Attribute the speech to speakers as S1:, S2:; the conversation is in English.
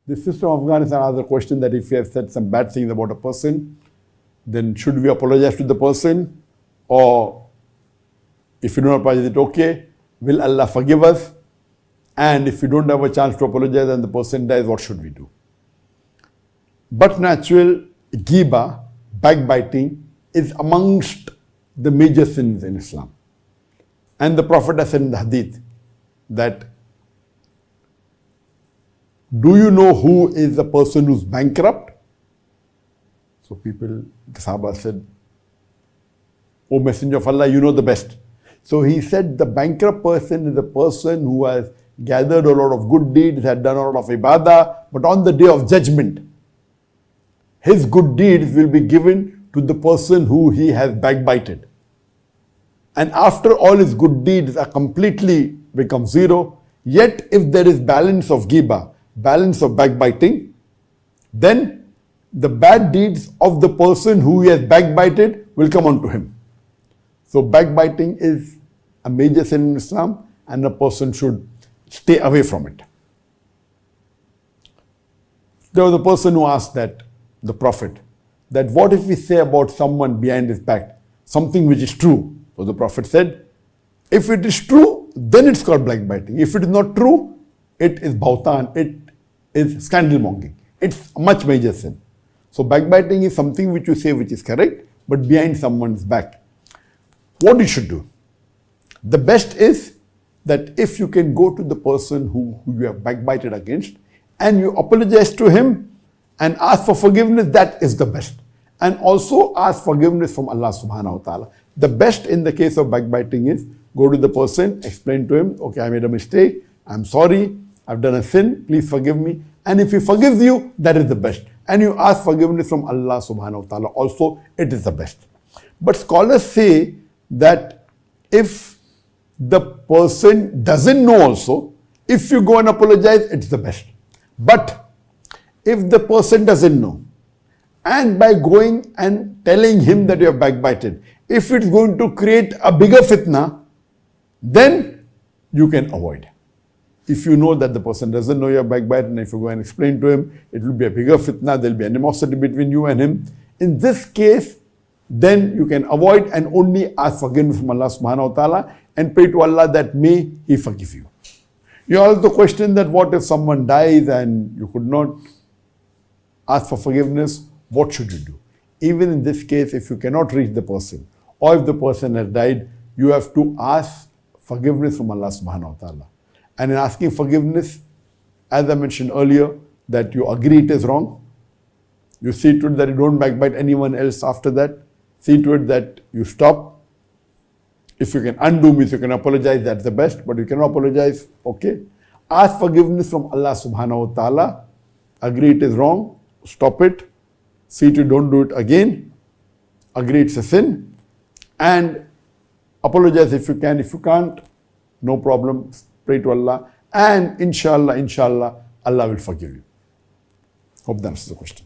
S1: The sister of Afghanistan asked the question that if we have said some bad things about a person, then should we apologize to the person? Or if you don't apologize, it's okay. Will Allah forgive us? And if we don't have a chance to apologize and the person dies, what should we do? But natural ghiba, backbiting, is amongst the major sins in Islam. And the Prophet has said in the hadith that, do you know who is the person who's bankrupt? So people, the Sahaba said, O Messenger of Allah, you know the best. So he said the bankrupt person is the person who has gathered a lot of good deeds, had done a lot of ibadah, but on the day of judgment, his good deeds will be given to the person who he has backbited. And after all his good deeds are completely become zero, yet if there is balance of ghiba, balance of backbiting, then the bad deeds of the person who he has backbited will come onto him. So backbiting is a major sin in Islam and a person should stay away from it. There was a person who asked that, the Prophet, that what if we say about someone behind his back something which is true? So the Prophet said, if it is true, then it's called backbiting. If it is not true, it is bautan, it is scandal mongering. It's a much major sin. So backbiting is something which you say which is correct, but behind someone's back. What you should do? The best is that if you can go to the person who you have backbited against and you apologize to him and ask for forgiveness, that is the best. And also ask forgiveness from Allah subhanahu wa ta'ala. The best in the case of backbiting is go to the person, explain to him, okay, I made a mistake, I'm sorry, I've done a sin, please forgive me. And if he forgives you, that is the best. And you ask forgiveness from Allah subhanahu wa ta'ala, also it is the best. But scholars say that if the person doesn't know also, if you go and apologize, it's the best. But if the person doesn't know, and by going and telling him that you have backbited, if it's going to create a bigger fitna, then you can avoid. If you know that the person doesn't know you have backbited, and if you go and explain to him, it will be a bigger fitna, there will be animosity between you and him. In this case, then you can avoid and only ask forgiveness from Allah subhanahu wa ta'ala and pray to Allah that may He forgive you. You ask the question that what if someone dies and you could not ask for forgiveness, what should you do? Even in this case, if you cannot reach the person or if the person has died, you have to ask forgiveness from Allah subhanahu wa ta'ala. And in asking forgiveness, as I mentioned earlier, that you agree it is wrong. You see to it that you don't backbite anyone else after that. See to it that you stop. If you can undo means you can apologize, that's the best. But you cannot apologize, okay. Ask forgiveness from Allah subhanahu wa ta'ala. Agree it is wrong. Stop it. See to it don't do it again. Agree it's a sin. And apologize if you can. If you can't, no problem. Pray to Allah. And inshallah, Allah will forgive you. Hope that answers the question.